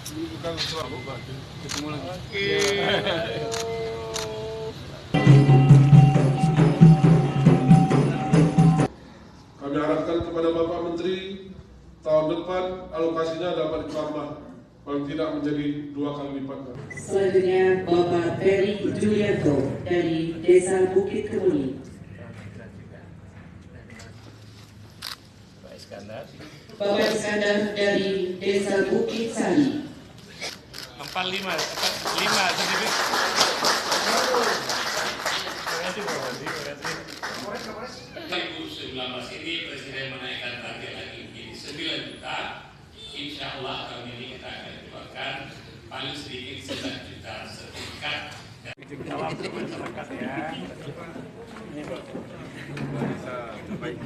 Bukan suara, ketemu lagi. Kami harapkan kepada Bapak Menteri, tahun depan alokasinya dapat ditambah, paling tidak menjadi 2 kali lipat. Selanjutnya Bapak Ferry Julianto dari Desa Bukit Kemuni. Bapak Iskandar dari Desa Bukit Sari. 45 2019 ini Presiden menaikkan target lagi menjadi 9 juta. Insya Allah tahun ini kita akan keluarkan paling sedikit 9 juta sertifikat. Salam masyarakat ya. Bisa baik.